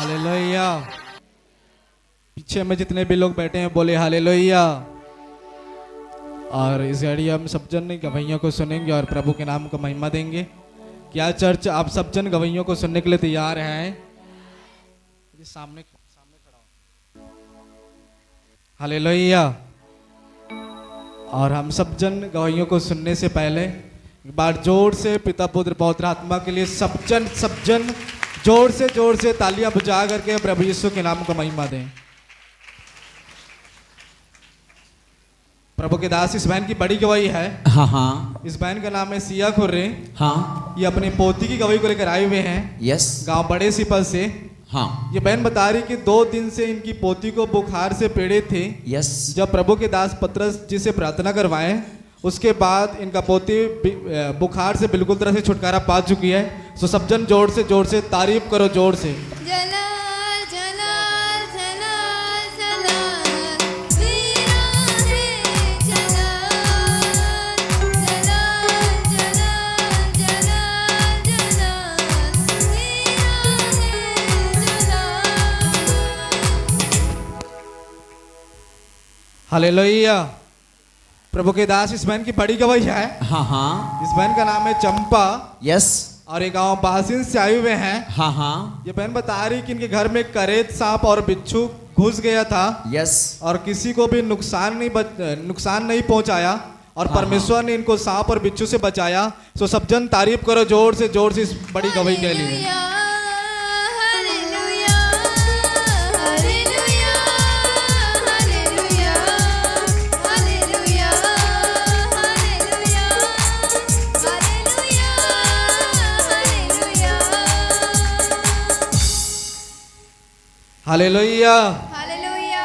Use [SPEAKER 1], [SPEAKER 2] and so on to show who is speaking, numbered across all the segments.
[SPEAKER 1] Hallelujah. पीछे में जितने भी लोग बैठे हैं बोले हालेलुया। और इस घड़ी हम सब जन गवैयों को सुनेंगे और प्रभु के नाम को महिमा देंगे। क्या चर्च आप सब जन गवैयों को सुनने के लिए तैयार हैं? सामने खड़ा हो। हालेलुया। और हम सब जन गवैयों को सुनने से पहले एक बार जोर से पिता पुत्र पवित्र आत्मा के लिए सब जन जोर से तालियां बजा करके प्रभु यीशु के नाम को महिमा दें। प्रभु के दास इस बहन की बड़ी गवाही है।
[SPEAKER 2] हाँ हाँ।
[SPEAKER 1] इस बहन का नाम है सिया खुर्रे।
[SPEAKER 2] हाँ।
[SPEAKER 1] ये अपनी पोती की गवाही को लेकर आए हुए हैं।
[SPEAKER 2] यस।
[SPEAKER 1] गांव बड़े सिपल से।
[SPEAKER 2] हाँ।
[SPEAKER 1] ये बहन बता रही कि 2 दिन से इनकी पोती को बुखार से पीड़ित थे।
[SPEAKER 2] यस।
[SPEAKER 1] जब प्रभु के दास पतरस जी से प्रार्थना करवाए उसके बाद इनका पोती बुखार से बिल्कुल तरह से छुटकारा पा चुकी है। सो सब जन जोर से तारीफ करो जोर से। हालेलुया। प्रभु के दास इस बहन की बड़ी गवाही है।
[SPEAKER 2] हाँ हाँ।
[SPEAKER 1] इस बहन का नाम है चंपा।
[SPEAKER 2] यस।
[SPEAKER 1] और ये गांव बासिन से आए हुए हैं।
[SPEAKER 2] हाँ हाँ।
[SPEAKER 1] ये बहन बता रही कि इनके घर में करेत सांप और बिच्छू घुस गया था।
[SPEAKER 2] यस।
[SPEAKER 1] और किसी को भी नुकसान नहीं पहुंचाया और
[SPEAKER 2] हाँ,
[SPEAKER 1] परमेश्वर ने इनको सांप और बिच्छू से बचाया। सो सब जन तारीफ करो जोर से इस बड़ी गवाही के लिए। हालेलुया।
[SPEAKER 3] हालेलुया।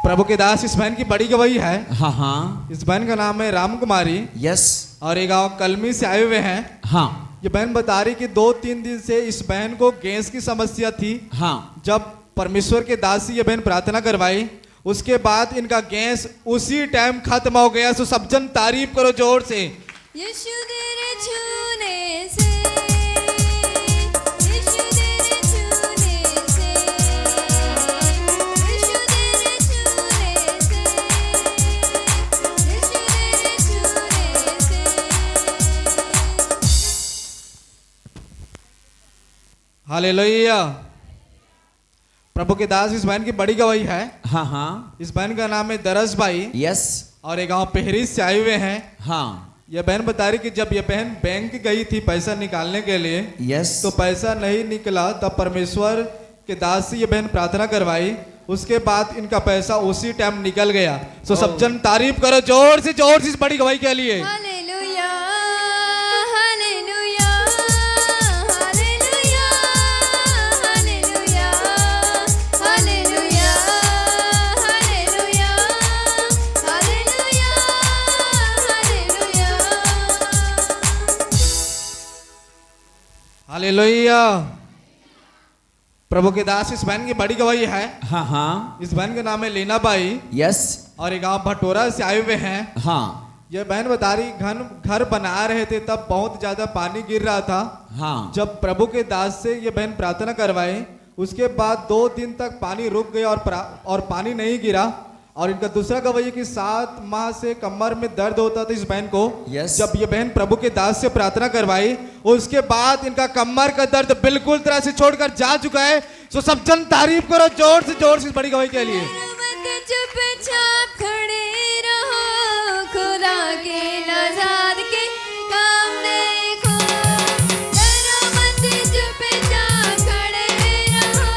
[SPEAKER 1] प्रभु के दास इस बहन की बड़ी गवाही है।
[SPEAKER 2] हाँ हाँ।
[SPEAKER 1] इस बहन का नाम है राम कुमारी।
[SPEAKER 2] यस।
[SPEAKER 1] और ये गांव कलमी से आए हुए हैं।
[SPEAKER 2] हाँ।
[SPEAKER 1] ये बहन बता रही कि 2-3 दिन से इस बहन को गैस की समस्या थी।
[SPEAKER 2] हाँ।
[SPEAKER 1] जब परमेश्वर के दास से ये बहन प्रार्थना करवाई उसके बाद इनका गैस उसी टाइम खत्म हो गया। सो सब जन तारीफ करो जोर से।
[SPEAKER 3] यीशु तेरे छूने से
[SPEAKER 1] हालेलुया। प्रभु के दास इस बहन की बड़ी गवाही है।
[SPEAKER 2] हाँ हाँ।
[SPEAKER 1] इस बहन का नाम है दरस भाई।
[SPEAKER 2] यस।
[SPEAKER 1] और ये गांव पेहरी से आए हुए हैं।
[SPEAKER 2] हाँ।
[SPEAKER 1] यह बहन बता रही कि जब यह बहन बैंक गई थी पैसा निकालने के लिए
[SPEAKER 2] यस।
[SPEAKER 1] तो पैसा नहीं निकला। तब परमेश्वर के दास से यह बहन प्रार्थना करवाई उसके बाद इनका पैसा उसी टाइम निकल गया। सो सब जन तारीफ करो जोर से इस बड़ी गवाही के लिए।
[SPEAKER 3] Hallelujah. Hallelujah. Hallelujah. Hallelujah. Hallelujah. Hallelujah. Hallelujah.
[SPEAKER 1] Hallelujah. प्रभु के दास इस बहन की बड़ी गवाही है।
[SPEAKER 2] हाँ हाँ।
[SPEAKER 1] इस बहन का नाम है लीना बाई।
[SPEAKER 2] यस।
[SPEAKER 1] और ये गांव भटोरा से आए हुए हैं।
[SPEAKER 2] हाँ।
[SPEAKER 1] यह बहन बता रही घर बना रहे थे तब बहुत ज्यादा पानी गिर रहा था।
[SPEAKER 2] हाँ।
[SPEAKER 1] जब प्रभु के दास से ये बहन प्रार्थना करवाई उसके बाद 2 दिन तक पानी रुक गया और पानी नहीं गिरा। और इनका दूसरा गवाही कि 7 माह से कमर में दर्द होता था इस बहन को।
[SPEAKER 2] यस।
[SPEAKER 1] जब ये बहन प्रभु के दास से प्रार्थना करवाई उसके बाद इनका कमर का दर्द बिल्कुल तरह से छोड़कर जा चुका है। सो सब जन तारीफ करो जोर से इस बड़ी गवाही के लिए।
[SPEAKER 3] चुपचाप खड़े रहो खुदा के नज़ार के काम देखो। डरो मत चुपचाप खड़े रहो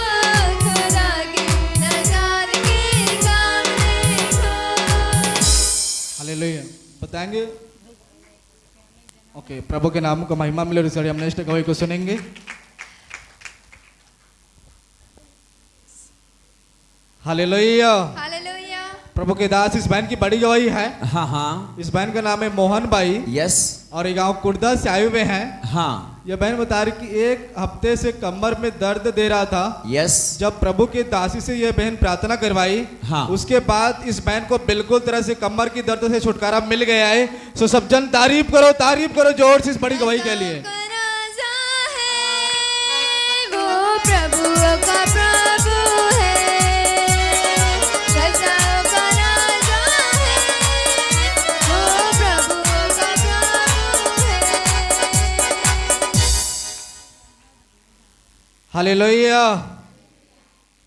[SPEAKER 3] खुदा के नज़ार के काम देखो।
[SPEAKER 1] हालेलुया। बताएंगे ओके। प्रभु के नाम को महिमा मिले। इस घड़ी हम नेक्स्ट गवाही को सुनेंगे। हालेलुया।
[SPEAKER 3] हालेलुया।
[SPEAKER 1] प्रभु के दास इस बहन की बड़ी गवाही है।
[SPEAKER 2] हाँ हाँ।
[SPEAKER 1] इस बहन का नाम है मोहन भाई।
[SPEAKER 2] यस।
[SPEAKER 1] और ये गांव कुर्दा से आए हुए हैं।
[SPEAKER 2] हाँ।
[SPEAKER 1] यह बहन बता रही कि 1 हफ्ते से कमर में दर्द दे रहा था।
[SPEAKER 2] यस।
[SPEAKER 1] जब प्रभु के दासी से यह बहन प्रार्थना करवाई
[SPEAKER 2] हाँ।
[SPEAKER 1] उसके बाद इस बहन को बिल्कुल तरह से कमर की दर्द से छुटकारा मिल गया है। सो सब जन तारीफ करो जोर से इस बड़ी गवाही के लिए।
[SPEAKER 3] वो प्रभु
[SPEAKER 1] हालेलुया।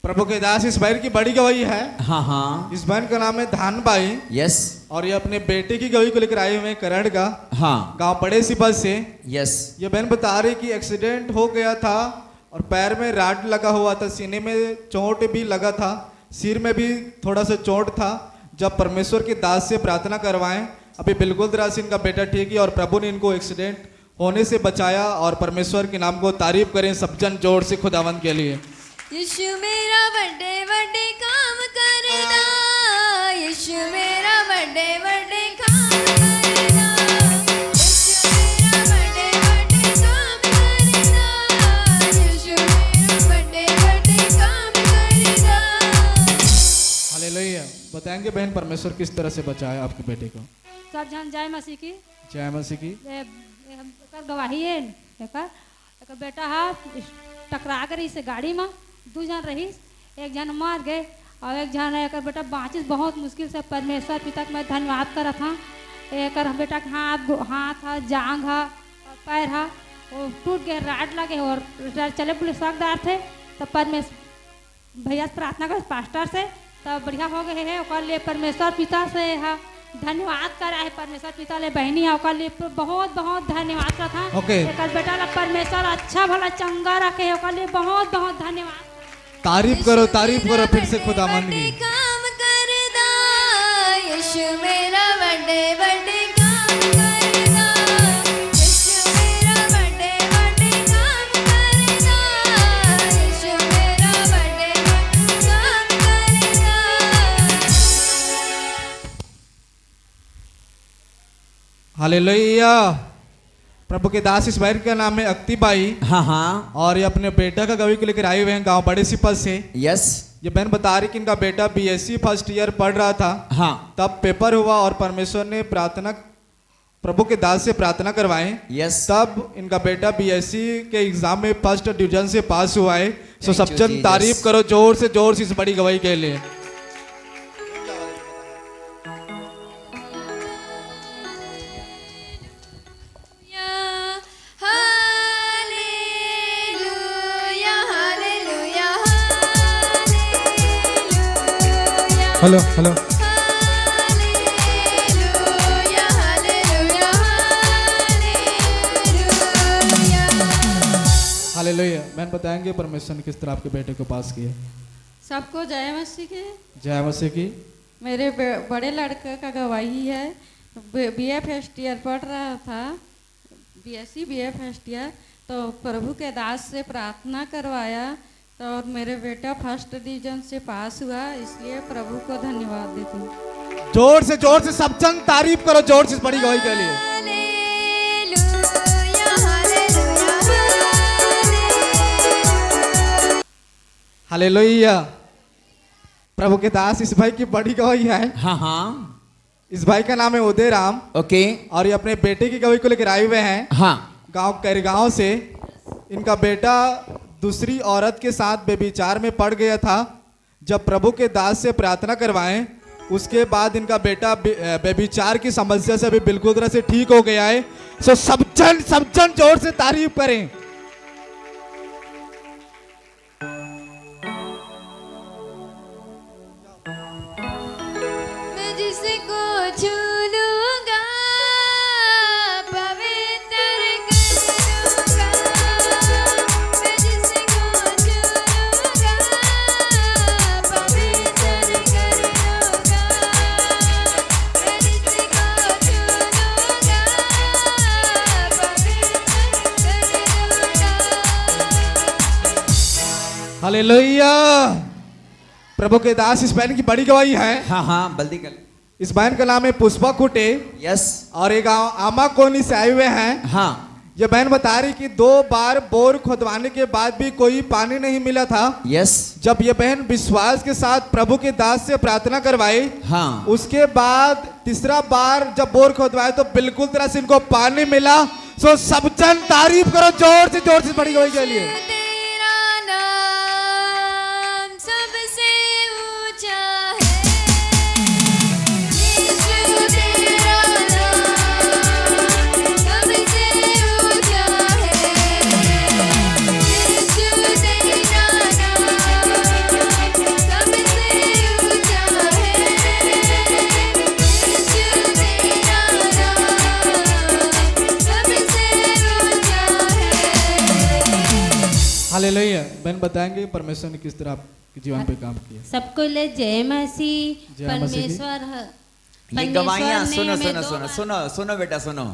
[SPEAKER 1] प्रभु के दास इस बहन की बड़ी गवाही है।
[SPEAKER 2] हाँ हाँ
[SPEAKER 1] इस बहन का नाम है धानबाई
[SPEAKER 2] यस
[SPEAKER 1] और ये अपने बेटे की गवाही को लेकर आए हुए हैं करण का
[SPEAKER 2] हाँ
[SPEAKER 1] गांव बड़े सिपल से।
[SPEAKER 2] यस
[SPEAKER 1] ये बहन बता रही कि एक्सीडेंट हो गया था और पैर में राड लगा हुआ था, सीने में चोट भी लगा था, सिर में भी थोड़ा सा चोट था। जब परमेश्वर की दास से प्रार्थना करवाएं, अभी बिल्कुल तरह से इनका बेटा ठीक है और प्रभु ने इनको एक्सीडेंट होने से बचाया। और परमेश्वर के नाम को तारीफ करें सब जन जोर से खुदावंद के लिए।
[SPEAKER 3] यीशु मेरा बड़े बड़े काम करदा, यीशु मेरा बड़े बड़े काम करदा, यीशु मेरा बड़े बड़े काम करदा, यीशु मेरा बड़े बड़े काम करदा।
[SPEAKER 1] हालेलुया। बताएंगे बहन परमेश्वर किस तरह से बचाया आपके बेटे को।
[SPEAKER 4] सब जन जय मसीह की
[SPEAKER 1] जय मसीह की।
[SPEAKER 4] एकर गवाही है। एकर बेटा हा टकरा गई से गाड़ी में, दू जन रही, एक जन मर गए और एक जन एकर बेटा बाँचिस बहुत मुश्किल से। परमेश्वर पिता के मैं धन्यवाद करत हाँ। एकर बेटा के हाथ हा, जांग हा, पैर हा, वो टूट गए, राड लगे और चले पुलिस सकदार थे। तब परमेश्वर भैया से प्रार्थना कर पास्टर से तब बढ़िया हो गए है। ओकर लिए परमेश्वर पिता से हा धन्यवाद करा है। परमेश्वर पिता ले बहनी है, ओकर लिए बहुत बहुत धन्यवाद करत हाँ।
[SPEAKER 1] Okay.
[SPEAKER 4] एकर बेटा ला परमेश्वर अच्छा भला चंगा रखे, ओकर लिए बहुत बहुत धन्यवाद।
[SPEAKER 1] तारीफ करो फिर से खुदावंद की।
[SPEAKER 3] काम करदा, यीशु मेरा बड़े बड़े काम करदा, यीशु मेरा बड़े बड़े काम करदा, यीशु मेरा बड़े बड़े काम करदा।
[SPEAKER 1] हालेलुया। प्रभु के दास इस बहन का नाम है अक्तिबाई
[SPEAKER 2] हाँ हाँ
[SPEAKER 1] और ये अपने बेटा का गवाही को लेकर आए हुए हैं गांव बड़े सिपल से।
[SPEAKER 2] यस
[SPEAKER 1] ये बहन बता रही कि इनका बेटा बीएससी फर्स्ट ईयर पढ़ रहा था।
[SPEAKER 2] हाँ
[SPEAKER 1] तब पेपर हुआ और परमेश्वर ने प्रभु के दास से प्रार्थना करवाएं।
[SPEAKER 2] यस
[SPEAKER 1] तब इनका बेटा बीएससी के एग्जाम में फर्स्ट डिवीजन से पास हुआ है। सो
[SPEAKER 2] Thank
[SPEAKER 1] सब
[SPEAKER 2] you,
[SPEAKER 1] जन
[SPEAKER 2] Jesus.
[SPEAKER 1] तारीफ करो जोर से इस बड़ी गवाही के लिए।
[SPEAKER 3] Hallelujah, hallelujah, hallelujah.
[SPEAKER 5] Hello hello
[SPEAKER 3] hallelujah, hallelujah, hallelujah.
[SPEAKER 1] Hallelujah. बहन बताएंगे परमेश्वर ने किस तरह आपके बेटे को पास किया।
[SPEAKER 6] सबको जय मसीह के।
[SPEAKER 1] जय मसीह की।
[SPEAKER 6] मेरे बड़े लड़के का गवाही है। बीए फर्स्ट ईयर पढ़ रहा था, बीएससी बीए फर्स्ट ईयर। तो प्रभु के दास से प्रार्थना करवाया तो और मेरे बेटा फर्स्ट डिवीजन से पास हुआ, इसलिए प्रभु को धन्यवाद देती हूँ।
[SPEAKER 1] जोर से सब जन तारीफ करो जोर से इस बड़ी गवाही के लिए।
[SPEAKER 3] Hallelujah, hallelujah, hallelujah.
[SPEAKER 1] हालेलुया। प्रभु के दास इस भाई की बड़ी गवाही है।
[SPEAKER 2] हाँ हाँ
[SPEAKER 1] इस भाई का नाम है उदय राम
[SPEAKER 2] ओके
[SPEAKER 1] और ये अपने बेटे की गवाही को लेकर आए हुए हैं
[SPEAKER 2] हाँ
[SPEAKER 1] गांव कैरगांव से। इनका बेटा दूसरी औरत के साथ बेविचार में पड़ गया था। जब प्रभु के दास से प्रार्थना करवाएं, उसके बाद इनका बेटा बेविचार की समस्या से अभी बिल्कुल तरह से ठीक हो गया है। सो सब जन जोर से तारीफ करें।
[SPEAKER 3] मैं जिसको छू लूंगा पवित्र कर दूंगा, मैं जिसको छू लूंगा पवित्र कर दूंगा, मैं जिसको छू लूंगा पवित्र कर दूंगा।
[SPEAKER 1] हालेलुया। प्रभु के दास इस बहन की बड़ी गवाही है।
[SPEAKER 2] हाँ हाँ जल्दी कर।
[SPEAKER 1] इस बहन का नाम है पुष्पा कुटे
[SPEAKER 2] यस
[SPEAKER 1] और ये गांव आमा कोनी से आए हुए हैं।
[SPEAKER 2] हाँ
[SPEAKER 1] ये बहन बता रही कि 2 बार बोर खोदवाने के बाद भी कोई पानी नहीं मिला था।
[SPEAKER 2] यस
[SPEAKER 1] जब ये बहन विश्वास के साथ प्रभु के दास से प्रार्थना करवाई,
[SPEAKER 2] हाँ
[SPEAKER 1] उसके बाद तीसरा बार जब बोर खोदवाए तो बिल्कुल तरह से इनको पानी मिला। सो सब जन तारीफ करो जोर से बड़ी गवाही के लिए।
[SPEAKER 3] तेरा नाम सबसे ऊंचा है, यीशु तेरा नाम सबसे ऊंचा है, यीशु तेरा
[SPEAKER 1] हालेलुया। बहन बताएंगे परमेश्वर ने किस तरह आपके जीवन पे काम किया।
[SPEAKER 4] सबको ले जय मसीह।
[SPEAKER 1] जय मसीह की।
[SPEAKER 2] ये गवाहियाँ सुनो सुनो सुनो सुनो सुनो बेटा सुनो।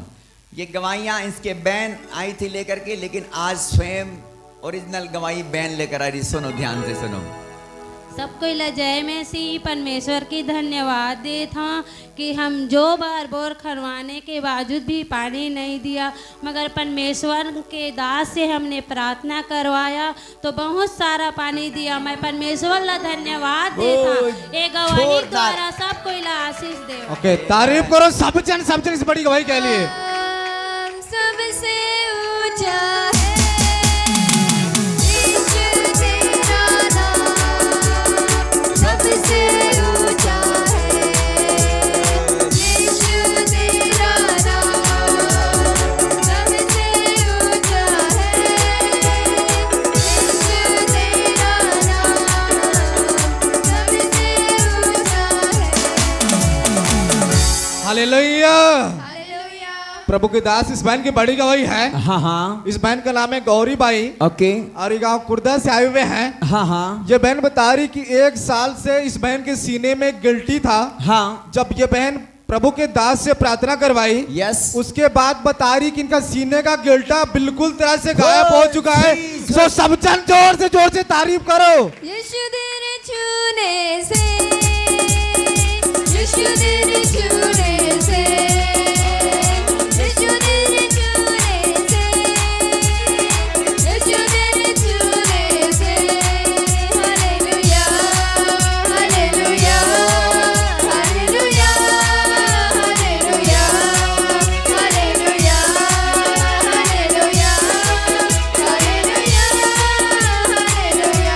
[SPEAKER 2] ये गवाहियाँ इसके बहन आई थी लेकर के, लेकिन आज स्वयं ओरिजिनल गवाही बहन लेकर आ रही। सुनो ध्यान से सुनो।
[SPEAKER 4] सबको ले जय मसीह। परमेश्वर की धन्यवाद दे था कि हम जो बार बोर खरवाने के बावजूद भी पानी नहीं दिया, मगर परमेश्वर के दास से हमने प्रार्थना करवाया तो बहुत सारा पानी दिया। मैं परमेश्वर ला धन्यवाद दे था। ये गवाही
[SPEAKER 2] जोरदार।
[SPEAKER 4] द्वारा सबको ला आशीष दे।
[SPEAKER 1] ओके, तारीफ करो सब जन इस बड़ी गवाही के लिए।
[SPEAKER 3] सबसे ऊंचा है यीशु तेरा नाम, सबसे ऊंचा है यीशु तेरा नाम, सबसे ऊंचा है यीशु तेरा नाम, सबसे ऊंचा है।
[SPEAKER 1] हालेलुया।
[SPEAKER 3] हालेलुया।
[SPEAKER 1] प्रभु के दास इस बहन की बड़ी गवाही है।
[SPEAKER 2] हाँ हाँ
[SPEAKER 1] इस बहन का नाम है गौरी बाई
[SPEAKER 2] ओके।
[SPEAKER 1] और ये गांव कुर्दा से आए हुए हैं।
[SPEAKER 2] हाँ हाँ
[SPEAKER 1] ये बहन बता रही कि 1 साल से इस बहन के सीने में गिल्टी था।
[SPEAKER 2] हाँ
[SPEAKER 1] जब ये बहन प्रभु के दास से प्रार्थना करवाई,
[SPEAKER 2] यस।
[SPEAKER 1] उसके बाद बता रही कि इनका सीने का गिल्टा बिल्कुल तरह से गायब हो चुका है।
[SPEAKER 2] Jesus।
[SPEAKER 1] तो सब जन जोर से तारीफ करो।
[SPEAKER 3] यीशु तेरे छूने से, यीशु तेरे छूने से, यीशु तेरे छूने से, यीशु तेरे छूने से। Hallelujah hallelujah hallelujah hallelujah hallelujah hallelujah hallelujah.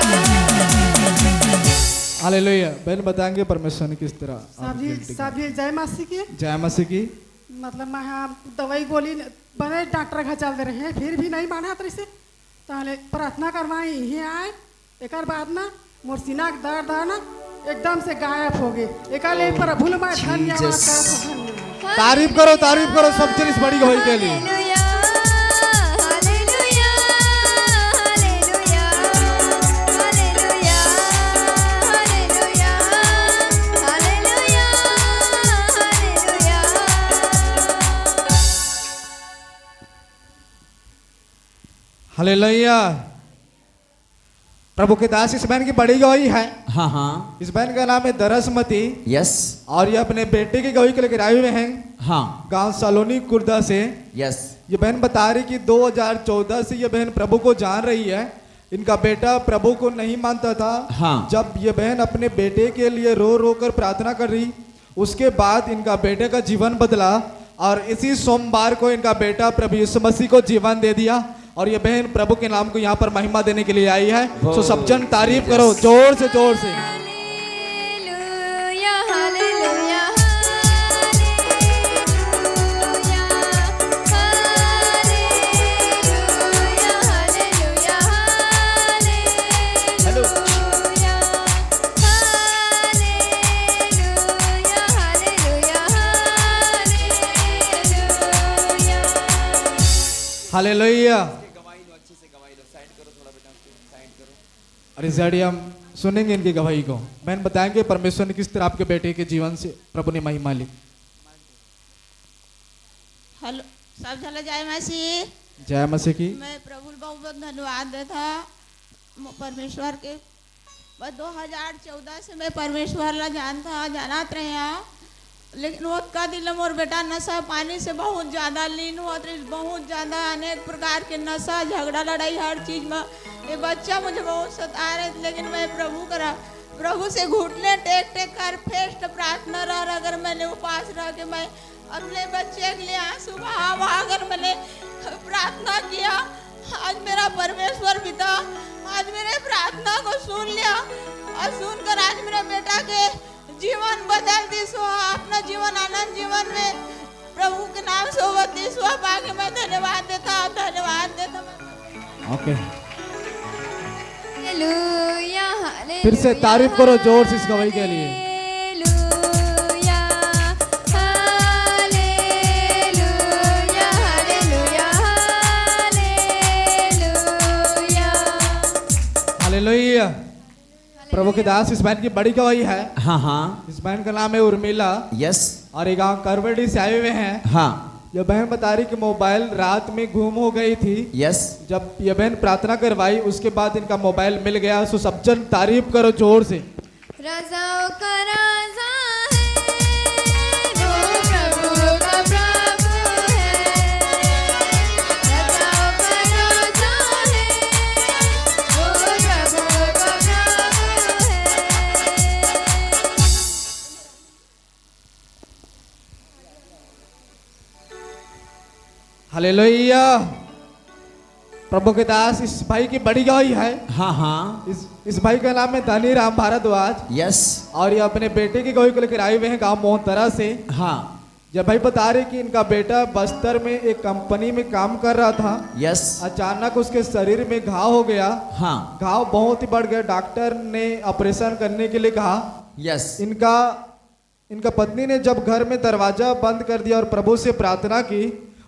[SPEAKER 1] Hallelujah. बहन बताएंगे परमेश्वर ने किस तरह आपकी गिल्टी को-
[SPEAKER 5] सभी जय मसीह की।
[SPEAKER 1] जय मसीह की।
[SPEAKER 5] मतलब मैं हाँ दवाई गोली बड़े डॉक्टर घर चल दे रहे हैं, फिर भी नहीं माना तरी से ताले प्रार्थना करवाई ही आए। एक बाद ना मोर सीना के दर्द है ना एकदम से गायब हो गए। एक प्रभु मैं धन्यवाद
[SPEAKER 2] Jesus।
[SPEAKER 5] करता हूँ, धन्यवाद।
[SPEAKER 1] तारीफ करो सब जन इस बड़ी गवाही के लिए।
[SPEAKER 3] Hallelujah hallelujah hallelujah hallelujah hallelujah hallelujah hallelujah.
[SPEAKER 1] Hallelujah. प्रभु के दास इस बहन की बड़ी गवाही है।
[SPEAKER 2] हाँ हाँ
[SPEAKER 1] इस बहन का नाम है दरसमती
[SPEAKER 2] यस
[SPEAKER 1] और ये अपने बेटे की गवाही के लेकर आए हुए हैं
[SPEAKER 2] हाँ
[SPEAKER 1] गांव सालोनी कुर्दा से।
[SPEAKER 2] यस
[SPEAKER 1] ये बहन बता रही कि 2014 से ये बहन प्रभु को जान रही है। इनका बेटा प्रभु को नहीं मानता था।
[SPEAKER 2] हाँ।
[SPEAKER 1] जब ये बहन अपने बेटे के लिए रो रो कर प्रार्थना कर रही, उसके बाद इनका बेटे का जीवन बदला और इसी सोमवार को इनका बेटा प्रभु यीशु मसीह को जीवन दे दिया। और ये बहन प्रभु के नाम को यहाँ पर महिमा देने के लिए आई है। तो सब जन तारीफ करो जोर से।
[SPEAKER 3] Hallelujah hallelujah hallelujah
[SPEAKER 2] hello
[SPEAKER 1] hallelujah. अरे जैडी हम सुनेंगे इनकी गवाही को। बहन बताएंगे परमेश्वर ने किस तरह आपके बेटे के जीवन से प्रभु ने महिमा ली।
[SPEAKER 7] हेलो सब चले जाए मसीह।
[SPEAKER 1] जय मसीह की।
[SPEAKER 7] मैं प्रभु बहुत बहुत धन्यवाद देता परमेश्वर के। बस 2014 से मैं परमेश्वर ला जानत रहे हैं, लेकिन वो का दिल मोर बेटा नशा पानी से बहुत ज़्यादा लीन हुआ, बहुत ज़्यादा अनेक प्रकार के नशा झगड़ा लड़ाई हर चीज़ में। ये बच्चा मुझे बहुत सता रहे थे, लेकिन मैं प्रभु से घुटने टेक टेक कर फेस्ट प्रार्थना रह अगर मैंने उपास रह के मैं अपने बच्चे के लिए आंसू बहा कर मैंने प्रार्थना किया। आज मेरा परमेश्वर पिता आज मेरे प्रार्थना को सुन लिया और सुनकर आज मेरे बेटा के जीवन बदल दी। अपना जीवन आनंद जीवन में प्रभु के नाम से होती पाके मैं धन्यवाद देता
[SPEAKER 1] ओके
[SPEAKER 3] हालेलुया
[SPEAKER 1] फिर से तारीफ करो जोर से इस गवाही के लिए।
[SPEAKER 3] हालेलुया हालेलुया हालेलुया हालेलुया
[SPEAKER 1] प्रभु के दास इस बहन की बड़ी गवाही है।
[SPEAKER 2] हाँ हाँ
[SPEAKER 1] इस बहन का नाम है उर्मिला
[SPEAKER 2] यस
[SPEAKER 1] और ये गांव करवड़ी से आए हुए हैं।
[SPEAKER 2] हाँ
[SPEAKER 1] यह बहन बता रही कि मोबाइल रात में गुम हो गई थी।
[SPEAKER 2] यस
[SPEAKER 1] जब यह बहन प्रार्थना करवाई उसके बाद इनका मोबाइल मिल गया। सो सब जन तारीफ करो जोर से।
[SPEAKER 3] राजाओं का राजा है, वो प्रभु का प्रभु है। राजाओं का राजा है, वो प्रभु का प्रभु है।
[SPEAKER 1] हालेलुया। प्रभु के दास इस भाई की बड़ी गवाही है।
[SPEAKER 2] हाँ हाँ
[SPEAKER 1] इस भाई का नाम है धनी राम भारद्वाज
[SPEAKER 2] यस
[SPEAKER 1] और ये अपने बेटे की गवाही को लेकर आए हुए हैं गांव मोहतरा से।
[SPEAKER 2] हाँ
[SPEAKER 1] जब भाई बता रहे कि इनका बेटा बस्तर में एक कंपनी में काम कर रहा था।
[SPEAKER 2] यस
[SPEAKER 1] अचानक उसके शरीर में घाव हो गया।
[SPEAKER 2] हाँ
[SPEAKER 1] घाव बहुत ही बढ़ गया। डॉक्टर ने ऑपरेशन करने के लिए कहा।
[SPEAKER 2] यस
[SPEAKER 1] इनका पत्नी ने जब घर में दरवाजा बंद कर दिया और प्रभु से प्रार्थना की,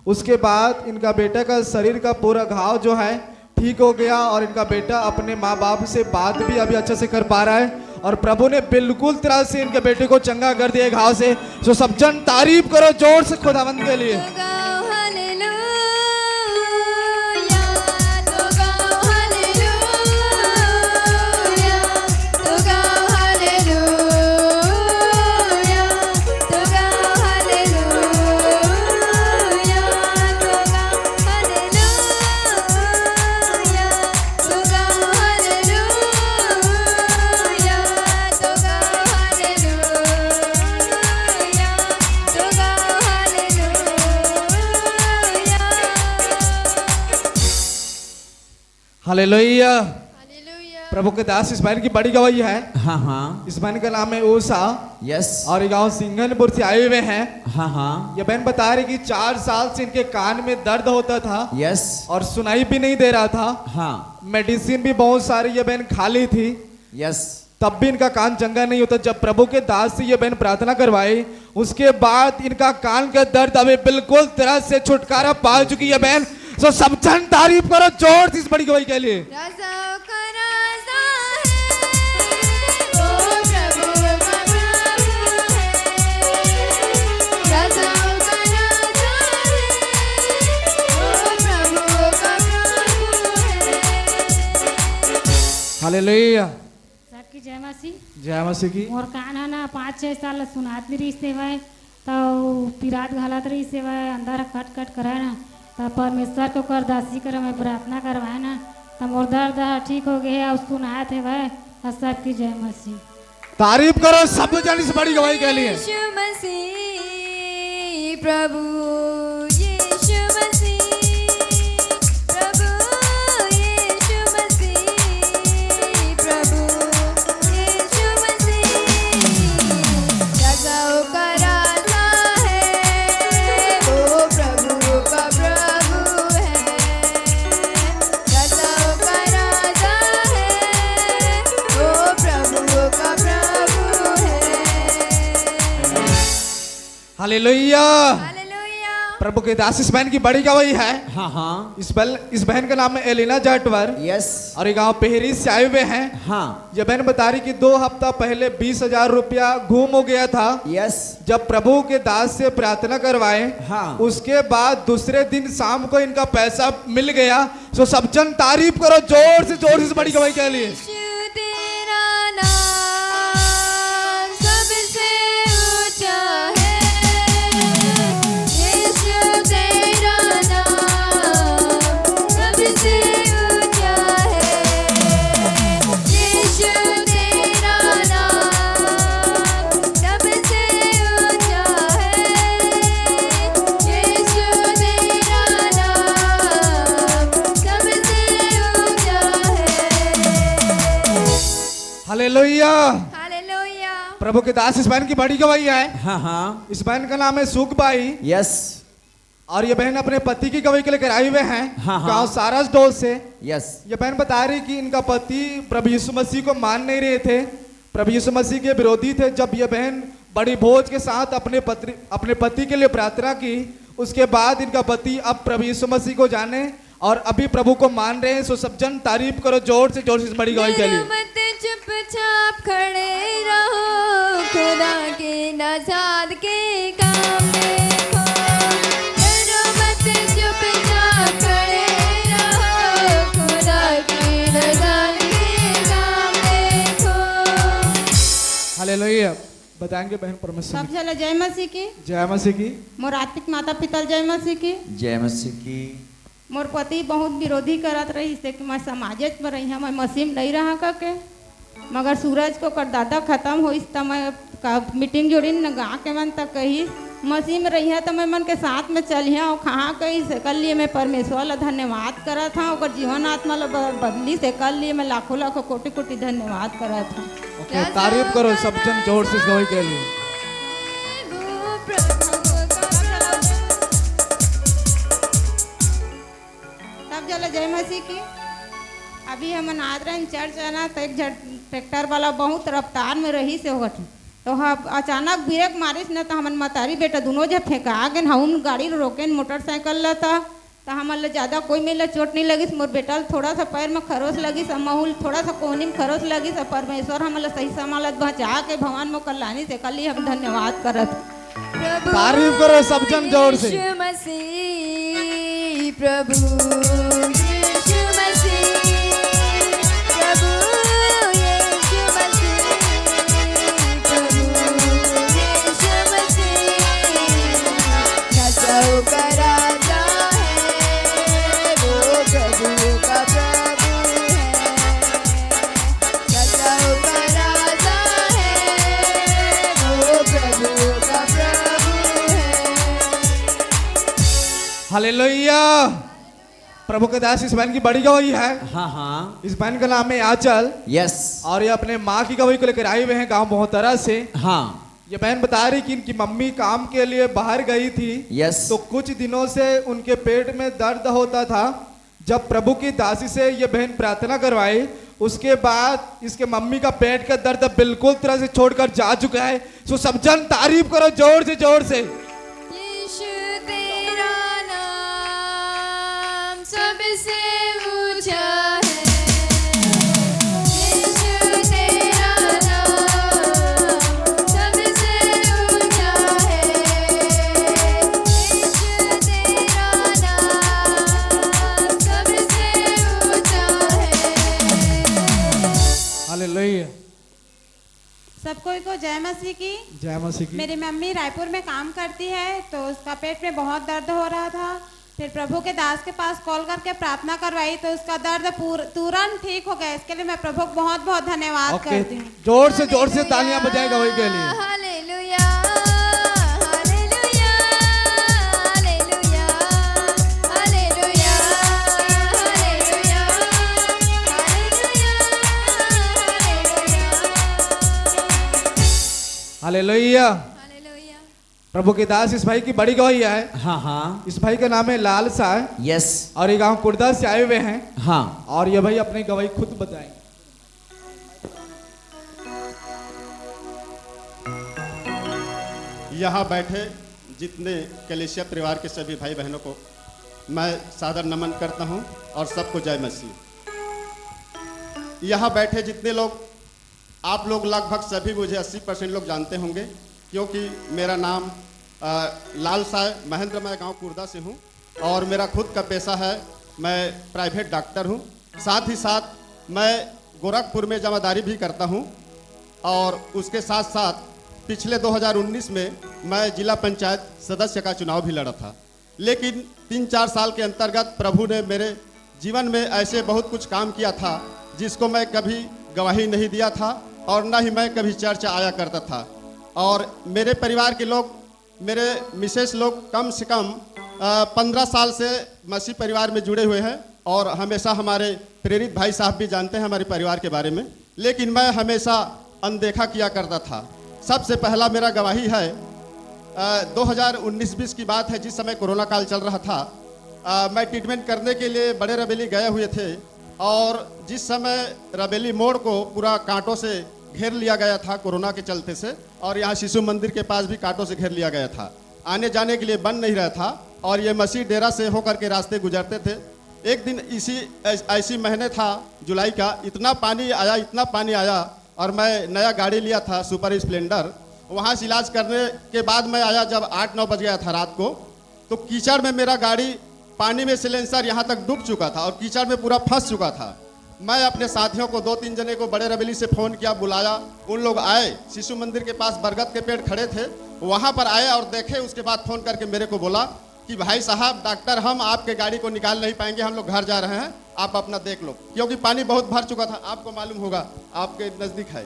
[SPEAKER 1] उसके बाद इनका बेटा का शरीर का पूरा घाव जो है ठीक हो गया और इनका बेटा अपने माँ बाप से बात भी अभी अच्छे से कर पा रहा है और प्रभु ने बिल्कुल तरह से इनके बेटे को चंगा कर दिया घाव से। सो सब जन तारीफ करो जोर से खुदावंद के लिए।
[SPEAKER 3] तो गाओ हालेलुया, तो गाओ हालेलुया, तो गाओ हालेलुया, तो गाओ हालेलुया, तो गाओ हालेलुया, तो गाओ हालेलुया, तो गाओ हालेलुया, तो गाओ
[SPEAKER 1] हालेलुया।
[SPEAKER 3] हालेलुया।
[SPEAKER 1] प्रभु के दास इस बहन की बड़ी गवाही है।
[SPEAKER 2] हाँ हाँ
[SPEAKER 1] इस बहन का नाम है ऊषा
[SPEAKER 2] यस
[SPEAKER 1] और ये गांव सिंघनपुर से आए हुए हैं।
[SPEAKER 2] हाँ हाँ
[SPEAKER 1] ये बहन बता रही कि 4 साल से इनके कान में दर्द होता था
[SPEAKER 2] यस
[SPEAKER 1] और सुनाई भी नहीं दे रहा था।
[SPEAKER 2] हाँ
[SPEAKER 1] मेडिसिन भी बहुत सारी ये बहन खा ली थी,
[SPEAKER 2] यस
[SPEAKER 1] तब भी इनका कान चंगा नहीं होता। जब प्रभु के दास से ये बहन प्रार्थना करवाई उसके बाद इनका कान का दर्द अभी बिल्कुल तरह से छुटकारा पा चुकी है बहन। सो सब जन तारीफ करो जोर से इस बड़ी गवाही के लिए।
[SPEAKER 3] राजाओं का राजा है, वो प्रभु का प्रभु है। राजाओं का राजा है, वो प्रभु का प्रभु है।
[SPEAKER 1] हालेलुया।
[SPEAKER 4] सबकी जय मसीह।
[SPEAKER 1] जय मसीह की।
[SPEAKER 4] और कान है ना 5-6 साल सुनात नहीं रही सेवा तो पिरात घालत रही सेवा अंदर कट कट कराए ना तो परमेश्वर को कर दासी कर मैं प्रार्थना करवाए ना तो मोर दर्द ठीक हो गया और सुनाए थे वह। सबकी जय मसीह।
[SPEAKER 1] तारीफ करो सब जन इस बड़ी गवाही के लिए।
[SPEAKER 3] यीशु मसीह प्रभु, यीशु मसीह प्रभु, यीशु मसीह प्रभु, यीशु मसीह। राजाओं का राजा है, वो प्रभु का प्रभु है। राजाओं का राजा है, वो प्रभु का प्रभु है।
[SPEAKER 1] हालेलुया।
[SPEAKER 3] हालेलुया।
[SPEAKER 1] प्रभु के दास इस बहन की बड़ी गवाही है।
[SPEAKER 2] हाँ हाँ
[SPEAKER 1] इस बहन का नाम है एलिना जाटवर
[SPEAKER 2] यस
[SPEAKER 1] और ये गांव पेहरी से आए हुए हैं।
[SPEAKER 2] हाँ
[SPEAKER 1] ये बहन बता रही कि 2 हफ्ता पहले 20,000 रुपया गुम हो गया था।
[SPEAKER 2] यस
[SPEAKER 1] जब प्रभु के दास से प्रार्थना करवाए
[SPEAKER 2] हाँ
[SPEAKER 1] उसके बाद दूसरे दिन शाम को इनका पैसा मिल गया। सो सब जन तारीफ करो जोर से इस बड़ी गवाही के लिए।
[SPEAKER 3] यीशु तेरा नाम सबसे ऊंचा है। यीशु तेरा नाम सबसे ऊंचा है। यीशु तेरा नाम सबसे ऊंचा है। यीशु तेरा नाम सबसे ऊंचा है।
[SPEAKER 1] हालेलुया।
[SPEAKER 3] हालेलुया।
[SPEAKER 1] प्रभु के दास इस बहन की बड़ी गवाही है।
[SPEAKER 2] हाँ हाँ
[SPEAKER 1] इस बहन का नाम है सुखबाई
[SPEAKER 2] यस
[SPEAKER 1] और ये बहन अपने पति की गवाही के लेकर आई हुए हैं
[SPEAKER 2] हाँ, हाँ।
[SPEAKER 1] गांव सारस डोल से।
[SPEAKER 2] यस
[SPEAKER 1] ये बहन बता रही कि इनका पति प्रभु यीशु मसीह को मान नहीं रहे थे, प्रभु यीशु मसीह के विरोधी थे। जब ये बहन बड़ी भोज के साथ अपने पति के लिए प्रार्थना की उसके बाद इनका पति अब प्रभु यीशु मसीह को जाने और अभी प्रभु को मान रहे हैं। सो सब जन तारीफ करो जोर से इस बड़ी गवाही के लिए।
[SPEAKER 3] मत चुपचाप खड़े रहो, खुदा के नजाद के काम देखो। डरो मत, चुपचाप खड़े रहो, खुदा के नजाद के काम देखो।
[SPEAKER 1] हालेलुया। बताएंगे बहन परमेश्वर
[SPEAKER 8] सब चले जय मसीह की।
[SPEAKER 1] जय मसीह की।
[SPEAKER 8] मोर आर्थिक माता पिता जय मसीह की।
[SPEAKER 2] जय मसीह की।
[SPEAKER 8] मोर पति बहुत विरोधी करत रही से कि मैं समाजे में रही मैं मसीह में नहीं रहा करके, मगर सूरज को कर दादा खत्म हो तो मैं मीटिंग जोड़ी न गा के मन तक कही मसीह में रही है तो मैं मन के साथ में चलिए और कहाँ कही से कर लिए मैं परमेश्वर ला धन्यवाद करा था और जीवन आत्मा ला बदली से कर लिए मैं लाखों लाखों कोटि कोटि धन्यवाद करा था।
[SPEAKER 1] ओके, तारीफ करो सब जन जोर से इस गवाही के लिए।
[SPEAKER 8] तब चले जय मसीह की। अभी हम नादरन चर्च है ना तो एक ट्रैक्टर वाला बहुत रफ्तार में रही से होगट तो अचानक ब्रेक मारिस न तो हमन मतारी बेटा दोनों जब फेंका गए हम गाड़ी रोके मोटरसाइकिल ला था तो हमारे ज़्यादा कोई मेला चोट नहीं लगी। मोर बेटा थोड़ा सा पैर में खरोच लगी, महूल थोड़ा सा कोहनी में खरोच लगी। सब परमेश्वर हमारे सही समालत बचा के भगवान में कल्याणी से कल हम धन्यवाद करत।
[SPEAKER 1] तारीफ करो सब जन जोर से।
[SPEAKER 3] यीशु मसीह प्रभु यीशु मसीह प्रभु यीशु मसीह प्रभु यीशु मसीह नजाओ का राजा है वो प्रभु का प्रभु है। नजाओ का राजा है वो प्रभु का प्रभु है।
[SPEAKER 1] हालेलुया। प्रभु के दास इस बहन की बड़ी गवाही है।
[SPEAKER 2] हाँ हाँ।
[SPEAKER 1] इस बहन का नाम है आंचल
[SPEAKER 2] यस।
[SPEAKER 1] और ये अपने माँ की गवाही को लेकर आए हुए हैं गांव मोहतरा से।
[SPEAKER 2] हाँ।
[SPEAKER 1] ये बहन बता रही कि इनकी मम्मी काम के लिए बाहर गई थी।
[SPEAKER 2] यस।
[SPEAKER 1] तो कुछ दिनों से उनके पेट में दर्द होता था। जब प्रभु की दासी से ये बहन प्रार्थना करवाई उसके बाद इसके मम्मी का पेट का दर्द बिल्कुल तरह से छोड़कर जा चुका है। सो सब जन तारीफ करो जोर से जोर से।
[SPEAKER 3] यीशु तेरा नाम सबसे ऊंचा है। यीशु तेरा नाम सबसे ऊंचा है। यीशु तेरा नाम सबसे ऊंचा है।
[SPEAKER 1] हालेलुया।
[SPEAKER 8] सब कोई को जय मसीह की।
[SPEAKER 1] जय मसीह की।
[SPEAKER 8] मेरी मम्मी रायपुर में काम करती है तो उसका पेट में बहुत दर्द हो रहा था। फिर प्रभु के दास के पास कॉल करके प्रार्थना करवाई तो उसका दर्द तुरंत ठीक हो गया। इसके लिए मैं प्रभु को बहुत बहुत धन्यवाद
[SPEAKER 1] ओके,
[SPEAKER 8] करती हूँ।
[SPEAKER 1] जोर से तालियां बजाएगा वही के लिए।
[SPEAKER 3] Hallelujah hallelujah hallelujah hallelujah hallelujah
[SPEAKER 1] hallelujah.
[SPEAKER 3] Hallelujah.
[SPEAKER 1] प्रभु के दास इस भाई की बड़ी गवाही है।
[SPEAKER 2] हाँ हाँ।
[SPEAKER 1] इस भाई का नाम है लाल सा
[SPEAKER 2] यस।
[SPEAKER 1] और ये गांव कुर्दा से आए हुए हैं।
[SPEAKER 2] हाँ।
[SPEAKER 1] और ये भाई अपनी गवाही खुद बताएंगे।
[SPEAKER 9] यहाँ बैठे जितने कलेशिया परिवार के सभी भाई बहनों को मैं सादर नमन करता हूँ और सबको जय मसीह। यहाँ बैठे जितने लोग आप लोग लगभग सभी मुझे 80% लोग जानते होंगे क्योंकि मेरा नाम लाल साय महेंद्र, मैं गांव कुर्दा से हूँ और मेरा खुद का पेशा है, मैं प्राइवेट डॉक्टर हूँ। साथ ही साथ मैं गोरखपुर में जमादारी भी करता हूँ और उसके साथ साथ पिछले 2019 में मैं जिला पंचायत सदस्य का चुनाव भी लड़ा था। लेकिन 3-4 साल के अंतर्गत प्रभु ने मेरे जीवन में ऐसे बहुत कुछ काम किया था जिसको मैं कभी गवाही नहीं दिया था और न ही मैं कभी चर्चा आया करता था। और मेरे परिवार के लोग, मेरे मिसेस लोग कम से कम 15 साल से मसीह परिवार में जुड़े हुए हैं और हमेशा हमारे प्रेरित भाई साहब भी जानते हैं हमारे परिवार के बारे में, लेकिन मैं हमेशा अनदेखा किया करता था। सबसे पहला मेरा गवाही है 2019-20 की बात है, जिस समय कोरोना काल चल रहा था। मैं ट्रीटमेंट करने के लिए बड़े रबेली गए हुए थे और जिस समय रबेली मोड़ को पूरा कांटों से घेर लिया गया था कोरोना के चलते से, और यहाँ शिशु मंदिर के पास भी कांटों से घेर लिया गया था, आने जाने के लिए बन नहीं रहा था और ये मसीह डेरा से होकर के रास्ते गुजरते थे एक दिन ऐसी महीने था जुलाई का, इतना पानी आया और मैं नया गाड़ी लिया था सुपर स्प्लेंडर। वहाँ से इलाज करने के बाद मैं आया जब 8-9 बज गया था रात को, तो कीचड़ में मेरा गाड़ी पानी में सिलेंसर यहाँ तक डूब चुका था और कीचड़ में पूरा फंस चुका था। मैं अपने साथियों को 2-3 जने को बड़े रबेली से फ़ोन किया, बुलाया, उन लोग आए, शिशु मंदिर के पास बरगद के पेड़ खड़े थे, वहाँ पर आए और देखे। उसके बाद फ़ोन करके मेरे को बोला कि भाई साहब डॉक्टर हम आपके गाड़ी को निकाल नहीं पाएंगे, हम लोग घर जा रहे हैं, आप अपना देख लो, क्योंकि पानी बहुत भर चुका था, आपको मालूम होगा, आपके नज़दीक है।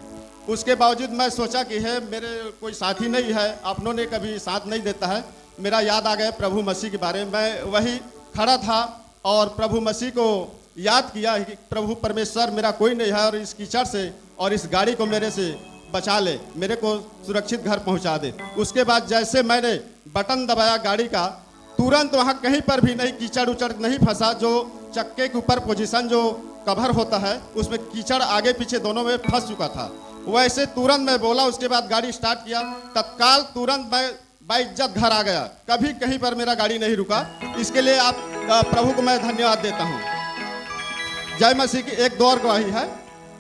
[SPEAKER 9] उसके बावजूद मैं सोचा कि है मेरे कोई साथी नहीं है, अपनों ने कभी साथ नहीं देता है। मेरा याद आ गया प्रभु मसीह के बारे में। मैं वही खड़ा था और प्रभु मसीह को याद किया कि प्रभु परमेश्वर मेरा कोई नहीं है और इस कीचड़ से और इस गाड़ी को मेरे से बचा ले, मेरे को सुरक्षित घर पहुंचा दे। उसके बाद जैसे मैंने बटन दबाया गाड़ी का, तुरंत वहाँ कहीं पर भी नहीं कीचड़ उचड़ नहीं फंसा। जो चक्के के ऊपर पोजीशन जो कवर होता है उसमें कीचड़ आगे पीछे दोनों में फंस चुका था। वैसे तुरंत मैं बोला, उसके बाद गाड़ी स्टार्ट किया, तत्काल तुरंत मैं बाइज्जत घर आ गया। कभी कहीं पर मेरा गाड़ी नहीं रुका। इसके लिए आप प्रभु को मैं धन्यवाद देता हूँ। जय मसीह की एक दो और गवाही है।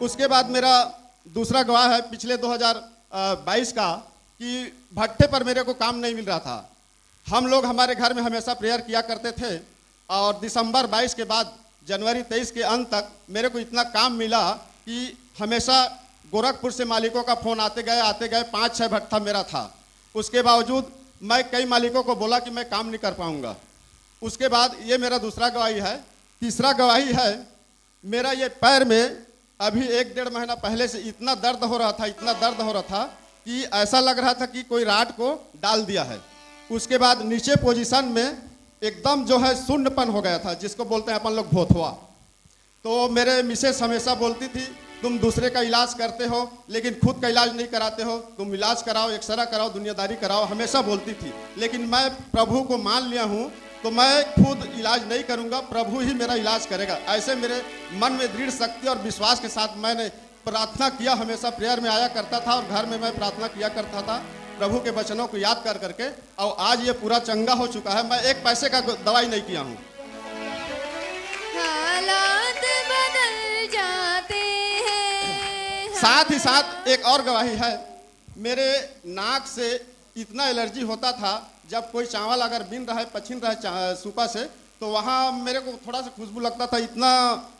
[SPEAKER 9] उसके बाद मेरा दूसरा गवाह है पिछले 2022 का, कि भट्टे पर मेरे को काम नहीं मिल रहा था। हम लोग हमारे घर में हमेशा प्रेयर किया करते थे और दिसंबर 22 के बाद जनवरी 23 के अंत तक मेरे को इतना काम मिला कि हमेशा गोरखपुर से मालिकों का फ़ोन आते गए 5-6 भट्टा मेरा था। उसके बावजूद मैं कई मालिकों को बोला कि मैं काम नहीं कर पाऊंगा। उसके बाद ये मेरा दूसरा गवाही है। तीसरा गवाही है, मेरा ये पैर में अभी 1-1.5 महीना पहले से इतना दर्द हो रहा था कि ऐसा लग रहा था कि कोई राड को डाल दिया है। उसके बाद नीचे पोजीशन में एकदम जो है शून्यपन हो गया था, जिसको बोलते हैं अपन लोग भोथवा। तो मेरे मिसेस हमेशा बोलती थी, तुम दूसरे का इलाज करते हो लेकिन खुद का इलाज नहीं कराते हो, तुम इलाज कराओ, एक्सरा कराओ, दुनियादारी कराओ, हमेशा बोलती थी। लेकिन मैं प्रभु को मान लिया हूँ तो मैं खुद इलाज नहीं करूँगा, प्रभु ही मेरा इलाज करेगा। ऐसे मेरे मन में दृढ़ शक्ति और विश्वास के साथ मैंने प्रार्थना किया, हमेशा प्रेयर में आया करता था और घर में मैं प्रार्थना किया करता था प्रभु के वचनों को याद कर करके। और आज ये पूरा चंगा हो चुका है। मैं एक पैसे का दवाई नहीं किया हूँ।
[SPEAKER 3] हालात बदल जाते हैं।
[SPEAKER 9] साथ ही साथ एक और गवाही है, मेरे नाक से इतना एलर्जी होता था, जब कोई चावल अगर बिन रहा है, पछिन रहा है सूपा से, तो वहाँ मेरे को थोड़ा सा खुशबू लगता था, इतना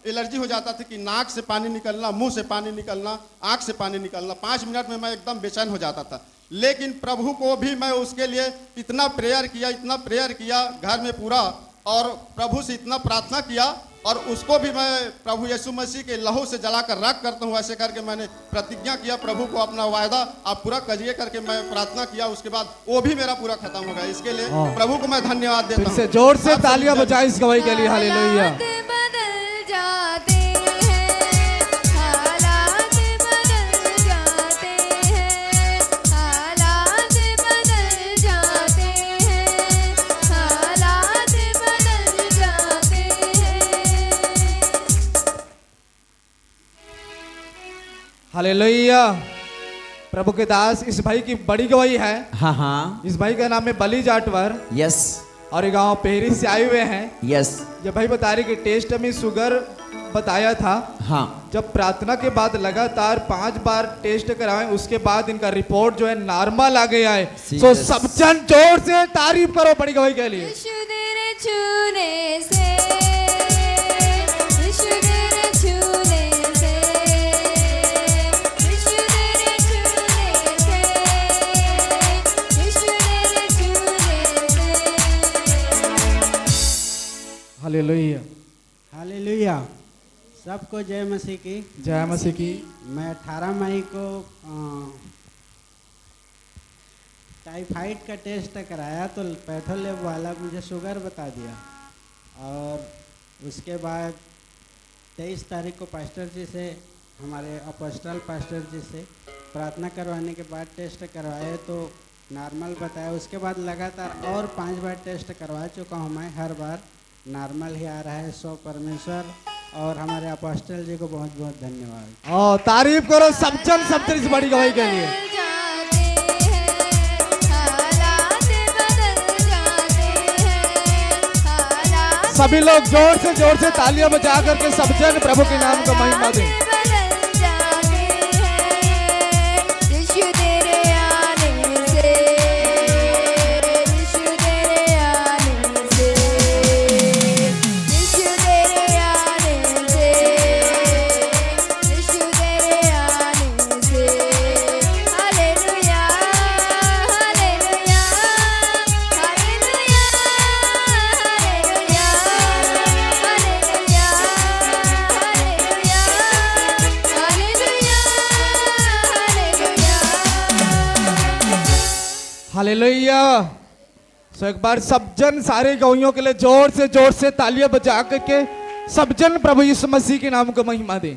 [SPEAKER 9] एलर्जी हो जाता था कि नाक से पानी निकलना, मुंह से पानी निकलना, आँख से पानी निकलना, 5 मिनट में मैं एकदम बेचैन हो जाता था। लेकिन प्रभु को भी मैं उसके लिए इतना प्रेयर किया घर में पूरा, और प्रभु से इतना प्रार्थना किया, और उसको भी मैं प्रभु यीशु मसीह के लहू से जलाकर राख करता हूँ। ऐसे करके मैंने प्रतिज्ञा किया, प्रभु को अपना वायदा आप पूरा करिए करके मैं प्रार्थना किया। उसके बाद वो भी मेरा पूरा खत्म हो गया। इसके लिए प्रभु को मैं धन्यवाद देता हूँ।
[SPEAKER 1] जोर से तालियां बजाएं इस गवाही के लिए। हालेलुया।
[SPEAKER 3] हालात बदल जाते हैं, हालात बदल जाते हैं, हालात बदल जाते हैं, हालात बदल जाते हैं।
[SPEAKER 1] हालेलुया। प्रभु के दास, इस भाई की बड़ी गवाही है।
[SPEAKER 2] हाँ हाँ,
[SPEAKER 1] इस भाई का नाम है बली जाटवर
[SPEAKER 2] यस
[SPEAKER 1] और ये गांव पेहरी से आए हुए हैं।
[SPEAKER 2] यस,
[SPEAKER 1] ये भाई बता रहे कि टेस्ट में शुगर बताया था।
[SPEAKER 2] हाँ,
[SPEAKER 1] जब प्रार्थना के बाद लगातार 5 बार टेस्ट कराएं, उसके बाद इनका रिपोर्ट जो है नॉर्मल आ गया है। सो सब जन जोर से तारीफ करो बड़ी गवाही के लिए।
[SPEAKER 3] यीशु तेरे छूने से, यीशु तेरे छूने से, यीशु तेरे छूने से, यीशु तेरे छूने से।
[SPEAKER 1] हालेलुया।
[SPEAKER 10] हालेलुया। सबको जय मसीह की।
[SPEAKER 1] जय मसीह की।
[SPEAKER 10] मैं 18 मई को टाइफाइड का टेस्ट कराया तो पैथोलैब वाला मुझे शुगर बता दिया, और उसके बाद 23 तारीख को पास्टर जी से, हमारे अपोस्टल पास्टर जी से प्रार्थना करवाने के बाद टेस्ट करवाए तो नॉर्मल बताया। उसके बाद लगातार और 5 बार टेस्ट करवा चुका हूँ मैं, हर बार नॉर्मल ही आ रहा है। सो परमेश्वर और हमारे अपोस्टल जी को बहुत बहुत धन्यवाद।
[SPEAKER 1] और तारीफ करो सब जन इस बड़ी गवाही के लिए। सभी लोग जोर से तालियां बजा करके सब जन प्रभु के नाम का महिमा दें।
[SPEAKER 3] बदल जाते हैं यीशु तेरे आने से, यीशु तेरे आने से, यीशु तेरे आने से, यीशु तेरे आने से। Hallelujah hallelujah hallelujah hallelujah hallelujah
[SPEAKER 1] hallelujah. So एक बार सब जन सारे गवाहियों के लिए जोर से तालियां बजा करके सब जन प्रभु यीशु मसीह के नाम को महिमा दें।